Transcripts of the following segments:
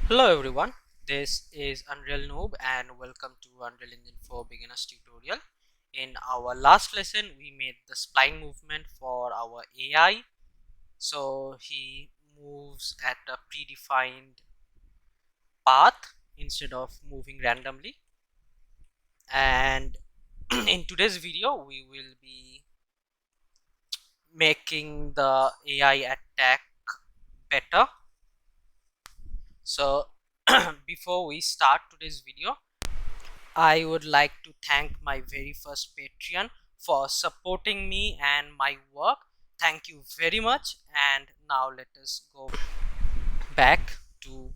Hello everyone, this is Unreal Noob and welcome to Unreal Engine 4 Beginners tutorial. In our last lesson, we made the spline movement for our AI. So he moves at a predefined path instead of moving randomly. And in today's video, we will be making the AI attack better. So before we start today's video, I would like to thank my very first Patreon for supporting me and my work. Thank you very much. And now let us go back to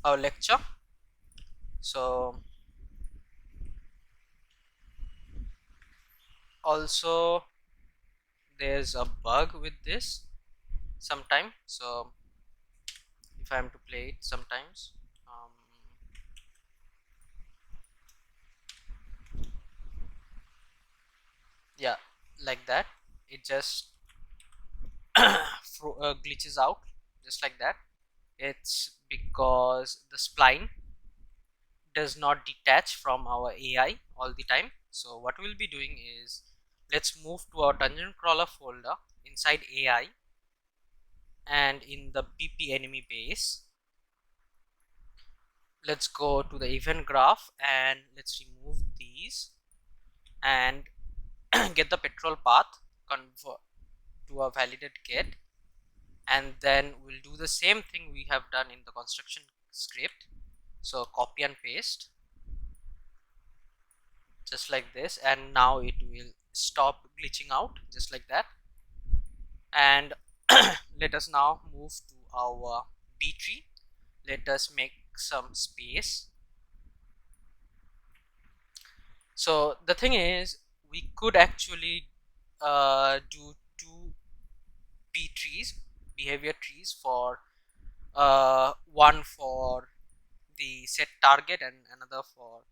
our lecture. So also there's a bug with this sometime. So if I am to play it sometimes, yeah, like that, it just glitches out just like that. It's because the spline does not detach from our AI all the time. So what we'll be doing is, let's move to our dungeon crawler folder inside AI, and in the BP enemy base, let's go to the event graph and let's remove these and get the petrol path, convert to a validate get, and then we'll do the same thing we have done in the construction script. So copy and paste just like this, and now it will stop glitching out just like that. And let us now move to our B tree. Let us make some space. So the thing is, we could actually do two B trees, behavior trees, for one for the set target and another for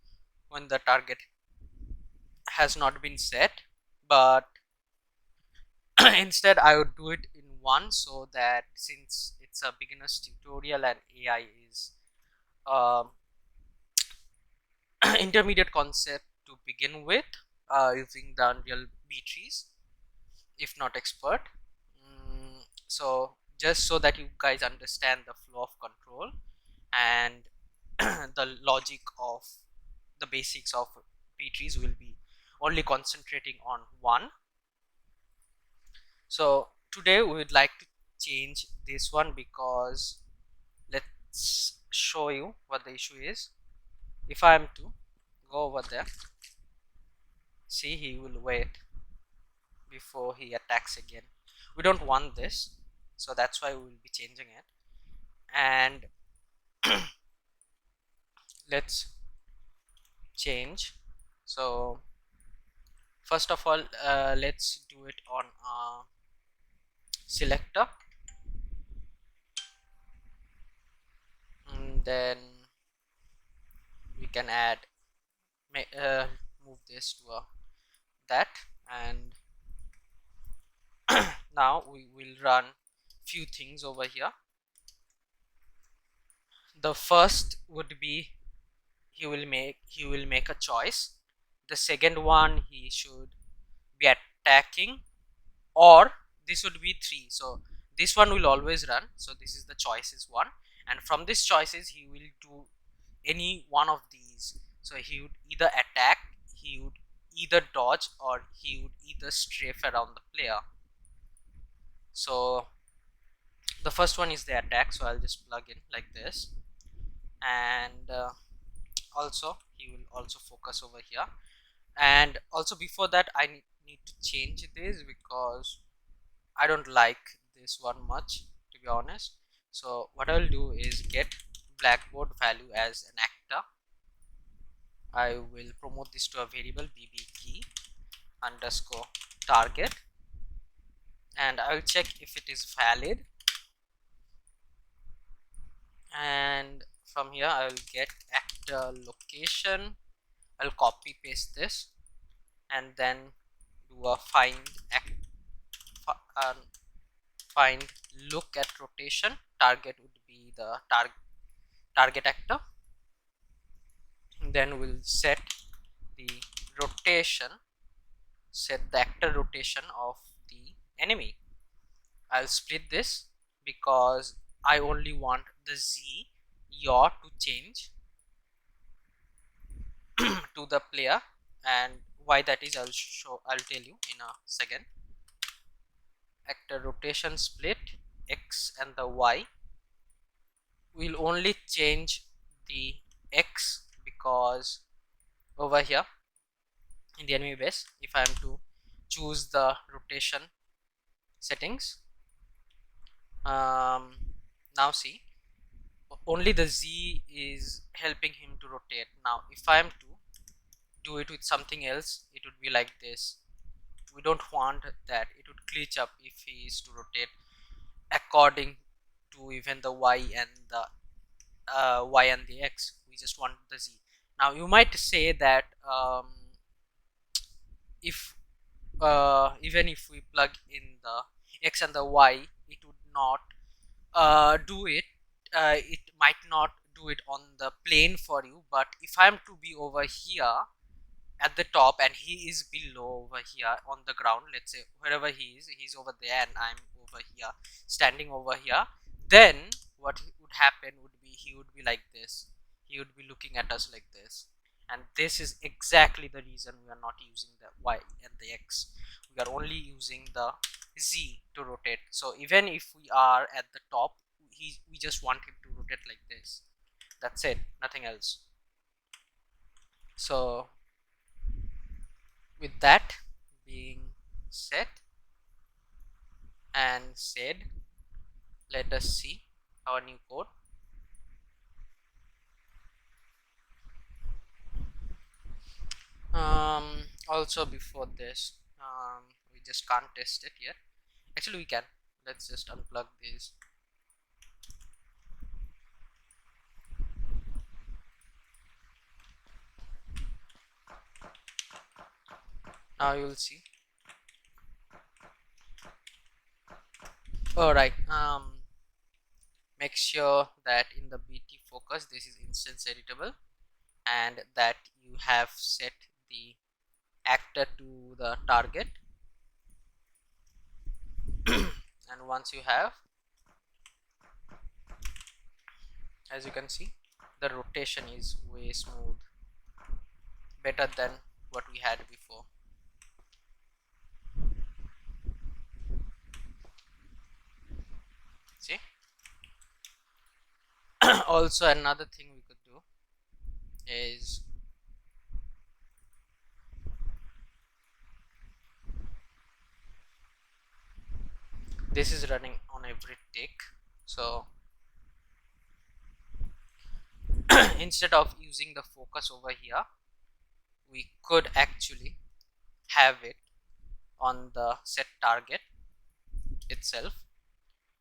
when the target has not been set. But instead I would do it in one, so that since it's a beginner's tutorial and AI is um, intermediate concept to begin with, using the Unreal B trees, if not expert. So just so that you guys understand the flow of control and the logic of the basics of B trees, will be only concentrating on one. So today we would like to change this one, because let's show you what the issue is. If I am to go over there, see, he will wait before he attacks again. We don't want this, so that's why we will be changing it. And let's change. So first of all, let's do it on a selector, and then we can add move this to a that, and now we will run few things over here. The first would be, he will make a choice. The second one, he should be attacking, or this would be 3. So this one will always run, so this is the choices one, and from these choices he will do any one of these. So he would either attack, he would either dodge, or he would either strafe around the player. So the first one is the attack, so I'll just plug in like this, and also he will also focus over here. And also before that, I need to change this, because I don't like this one much, to be honest. So what I will do is get blackboard value as an actor. I will promote this to a variable bb key underscore target, and I will check if it is valid. And from here I will get actor location. I'll copy paste this, and then do a find look at rotation. Target would be the target target actor. Then we'll set the rotation, set the actor rotation of the enemy. I'll split this because I only want the Z yaw to change to the player, and why that is I'll tell you in a second. Actor rotation split X and the Y. We'll only change the X because over here in the enemy base, if I am to choose the rotation settings, now see, only the Z is helping him to rotate. Now if I am to do it with something else, it would be like this. We don't want that. It would glitch up if he is to rotate according to even the Y and the Y and the X. We just want the Z. Now you might say that if even if we plug in the X and the Y, it would not do it. It might not do it on the plane for you, but if I am to be over here at the top and he is below over here on the ground, let's say wherever he's over there and I'm over here standing over here, then what would happen would be he would be like this. He would be looking at us like this, and this is exactly the reason we are not using the Y and the X. We are only using the Z to rotate. So even if we are at the top, we just want him to rotate like this. That's it, nothing else. So with that being set and said, let us see our new code. Also before this, we just can't test it yet. Actually we can. Let's just unplug this. Now you will see. Alright, make sure that in the BT focus this is instance editable, and that you have set the actor to the target. And once you have, as you can see, the rotation is way smooth, better than what we had before. See. Also another thing we could do is this is running on every tick, so instead of using the focus over here, we could actually have it on the set target itself.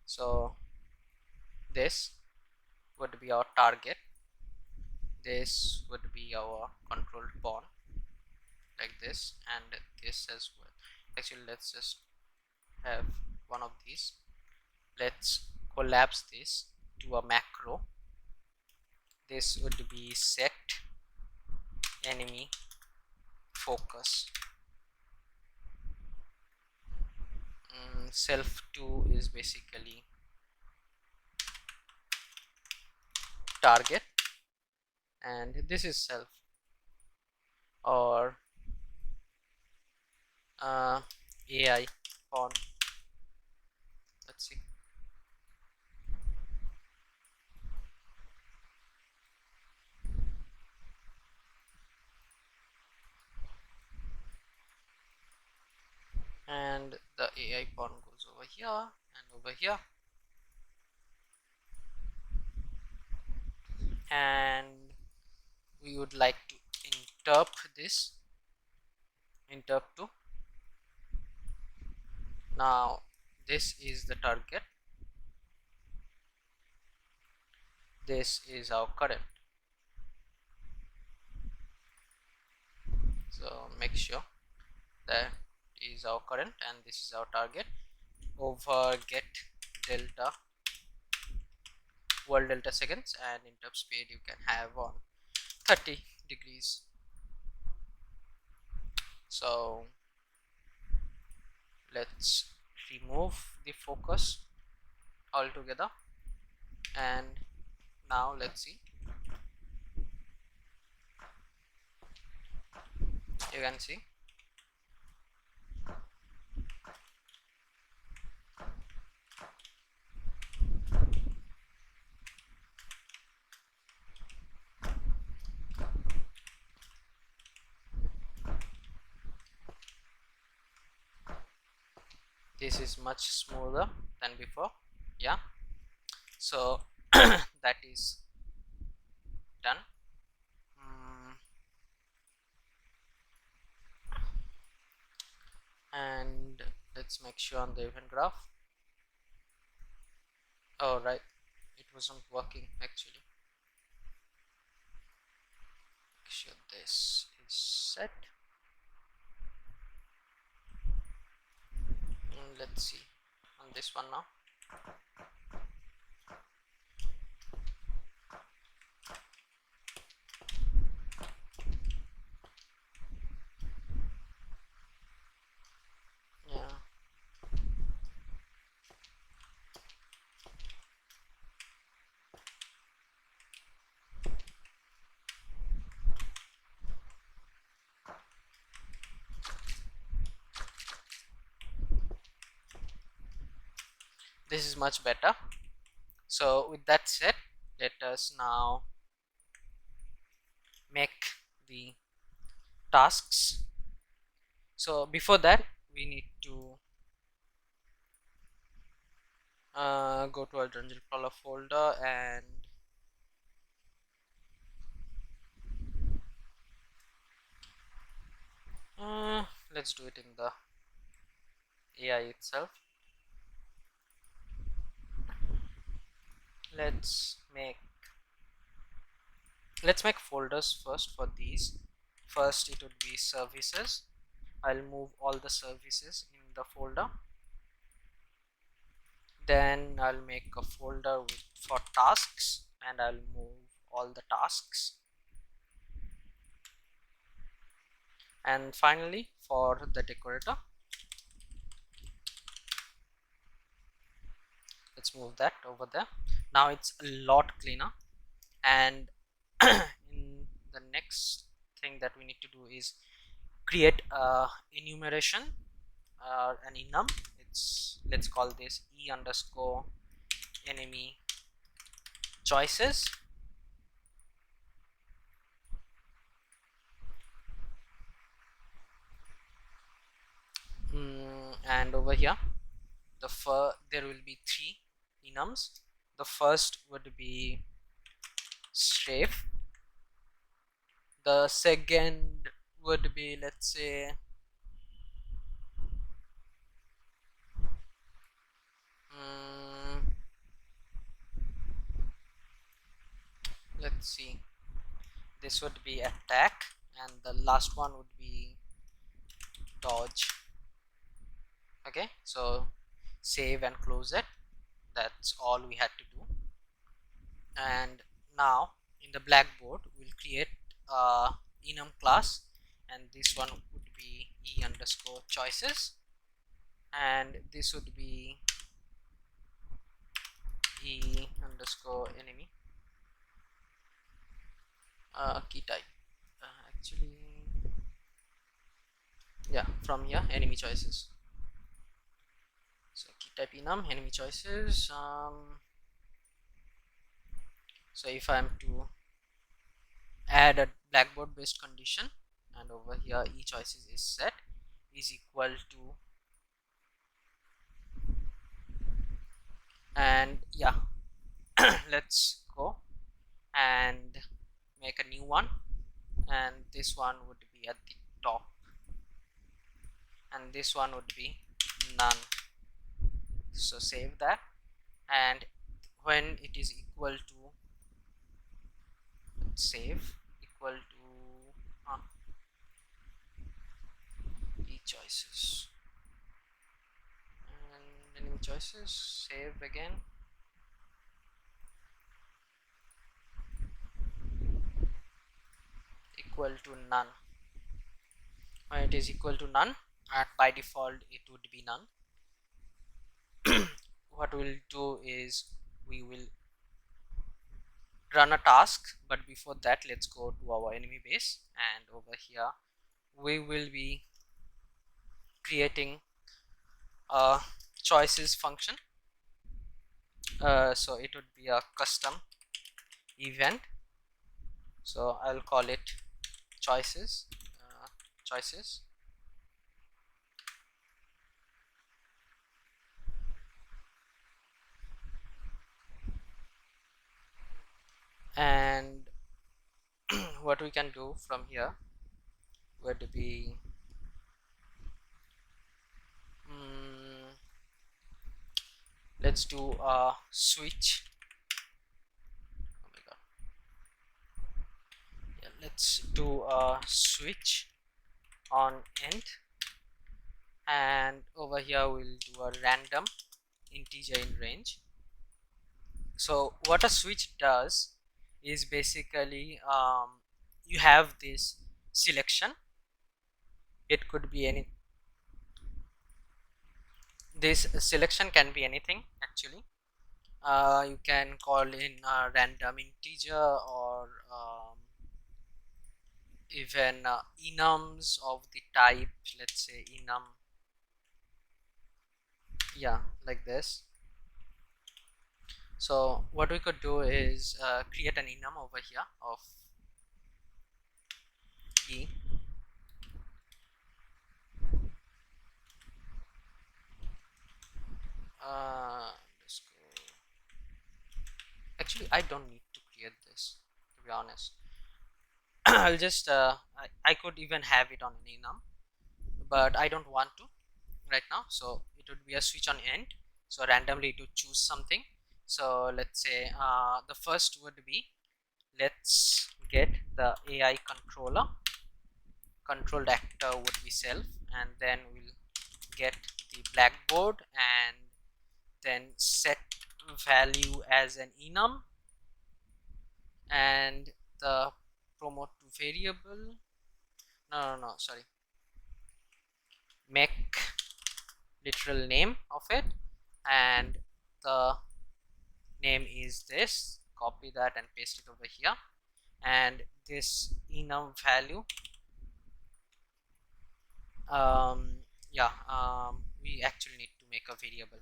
So this would be our target, this would be our controlled pawn, like this, and this as well. Actually let's just have one of these. Let's collapse this to a macro. This would be set enemy focus. Self 2 is basically target, and this is self, or AI pawn. Let's see. And the AI pawn goes over here and over here, and we would like to interrupt this, interrupt to. Now this is the target, this is our current. So make sure that is our current and this is our target. Over get delta world delta seconds, and interrupt speed you can have on 30 degrees. So let's remove the focus altogether, and now let's see. You can see this is much smoother than before. Yeah, so that is done. Mm, and let's make sure on the event graph. Oh right, it wasn't working actually. Make sure this is set. Let's see on this one now. Yeah, this is much better. So with that said, let us now make the tasks. So before that we need to go to our Dungeon Crawler folder, and let's do it in the AI itself. Let's make folders first for these. First it would be services. I'll move all the services in the folder. Then I'll make a folder for tasks, and I'll move all the tasks. And finally for the decorator, let's move that over there. Now it's a lot cleaner. And in the next thing that we need to do is create a enumeration, an enum. Let's call this e underscore enemy choices. And over here there will be 3 enums. The first would be strafe. The second would be, let's say, let's see, this would be attack, and the last one would be dodge. Okay, so save and close it. That's all we had to do. And now in the blackboard we'll create a enum class, and this one would be e underscore choices, and this would be e underscore enemy key type. Actually, yeah, from here enemy choices. So key type enum enemy choices. So if I'm to add a blackboard based condition, and over here e choices is set is equal to, and yeah, let's go and make a new one, and this one would be at the top, and this one would be none. So save that, and when it is equal to, save equal to e choices, and enemy choices, save again, equal to none. When it is equal to none, and by default it would be none, what we'll do is we will run a task. But before that, let's go to our enemy base, and over here we will be creating a choices function. So it would be a custom event, so I'll call it choices. Choices, and what we can do from here would be let's do a switch. Oh my god, yeah, let's do a switch on end, and over here we'll do a random integer in range. So what a switch does is basically you have this selection. It could be any, this selection can be anything actually. You can call in a random integer, or even enums of the type, let's say enum, yeah, like this. So what we could do is create an enum over here of e, underscore. Actually I don't need to create this, to be honest. I'll just I could even have it on an enum, but I don't want to right now. So it would be a switch on end, so randomly to choose something. So let's say the first would be, let's get the AI controller. Controlled actor would be self, and then we'll get the blackboard, and then set value as an enum, and the promote to variable, no, sorry, make literal name of it, and the name is this. Copy that and paste it over here, and this enum value, yeah, we actually need to make a variable.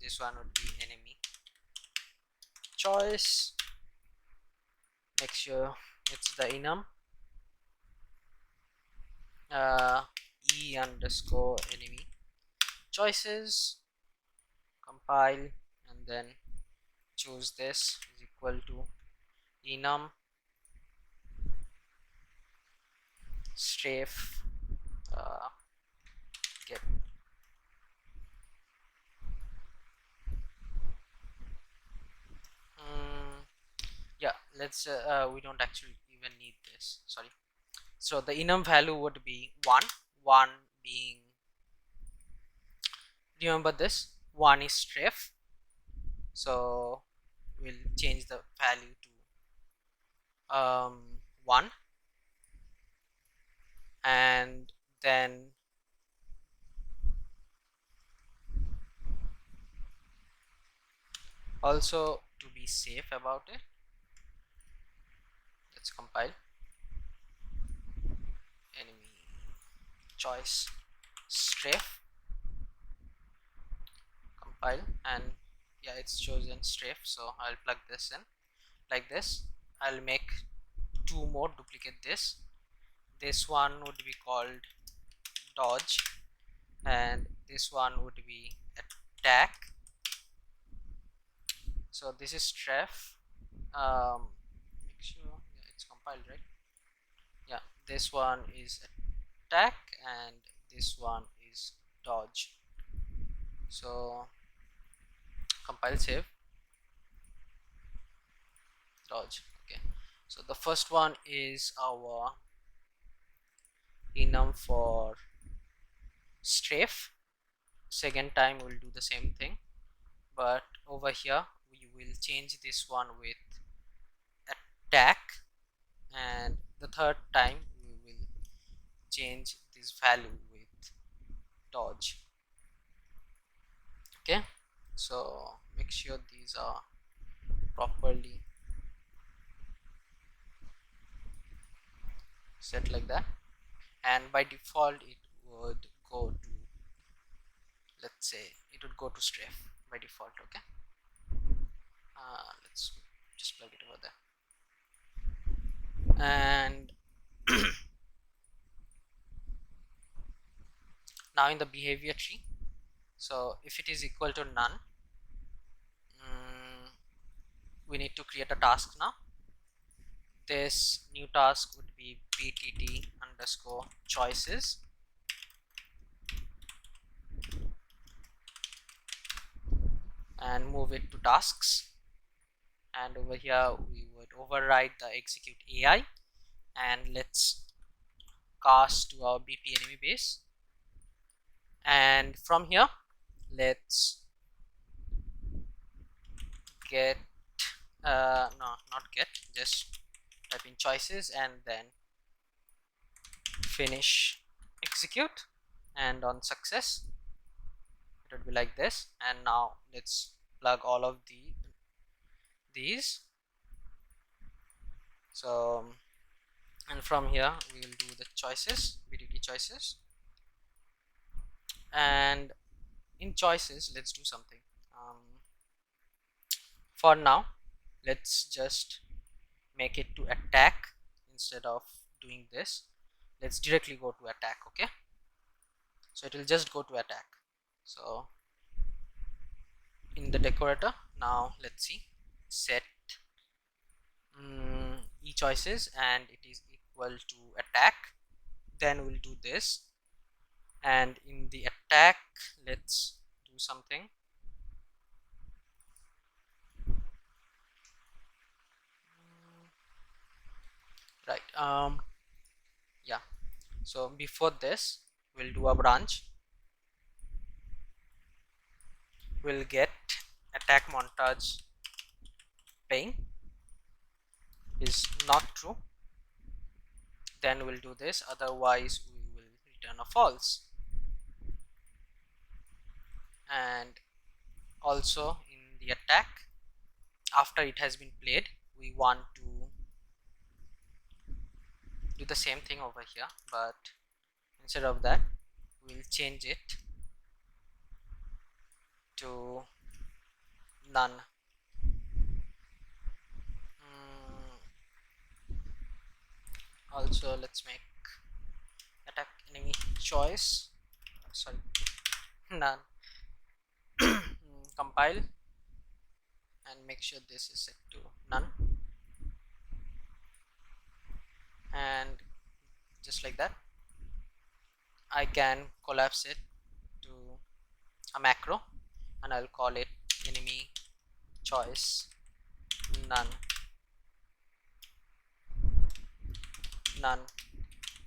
This one would be enemy choice. Make sure it's the enum, e underscore enemy choices. Compile, and then choose this is equal to enum strafe get. Yeah, let's we don't actually even need this, sorry. So the enum value would be 1 being, remember this 1 is strafe, so we'll change the value to 1, and then also, to be safe about it, let's compile enemy choice strafe, compile, and yeah, it's chosen strafe, so I'll plug this in like this. I'll make 2 more, duplicate this one would be called dodge, and this one would be attack. So this is strafe, make sure, yeah, it's compiled, right? Yeah, this one is attack, and this one is dodge. So compile, save, dodge. Okay, so the first one is our enum for strafe. Second time we'll do the same thing, but over here we will change this one with attack, and the third time we change this value with dodge. Okay, so make sure these are properly set like that, and by default it would go to, let's say it would go to strafe by default. Okay, let's just plug it over there. And now in the behavior tree, so if it is equal to none, we need to create a task. Now this new task would be btt underscore choices, and move it to tasks, and over here we would override the execute AI, and let's cast to our BP enemy base, and from here let's get no, not get, just type in choices and then finish execute, and on success it would be like this. And now let's plug all of these. So and from here we will do the choices, btt choices, and in choices let's do something. For now let's just make it to attack. Instead of doing this, let's directly go to attack. Okay, so it will just go to attack. So in the decorator, now let's see, set e choices and it is equal to attack, then we'll do this, and in the attack let's do something. Right, yeah, so before this we'll do a branch. We'll get attack montage paying is not true, then we'll do this, otherwise we will return a false. And also in the attack, after it has been played, we want to do the same thing over here, but instead of that we'll change it to none. Also let's make attack enemy choice, sorry, none. Compile and make sure this is set to none, and just like that I can collapse it to a macro, and I'll call it enemy choice none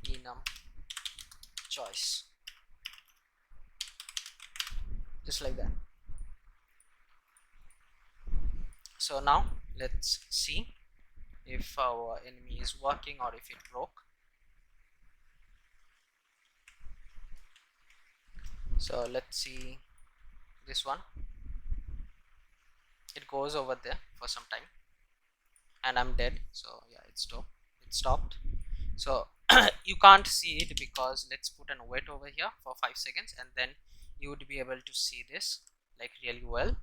enum choice, just like that. So now let's see if our enemy is working or if it broke. So let's see this one, it goes over there for some time and I'm dead. So yeah, it stopped. So you can't see it because let's put an wait over here for 5 seconds, and then you would be able to see this like really well.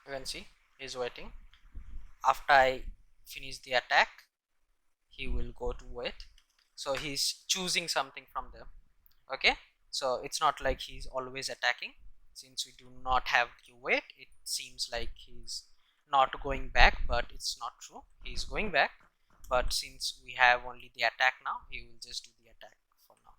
You can see he's waiting. After I finish the attack, he will go to wait, so he's choosing something from there. Okay, so it's not like he's always attacking. Since we do not have the wait, it seems like he's not going back, but it's not true, he's going back. But since we have only the attack now, he will just do the attack for now.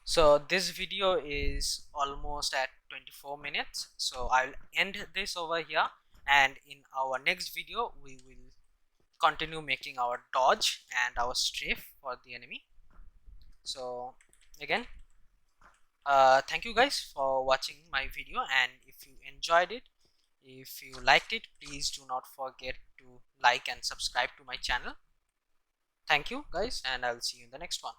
So this video is almost at 24 minutes, so I'll end this over here, and in our next video we will continue making our dodge and our strafe for the enemy. So again, Thank you guys for watching my video, and if you enjoyed it, if you liked it, please do not forget to like and subscribe to my channel. Thank you guys, and I'll see you in the next one.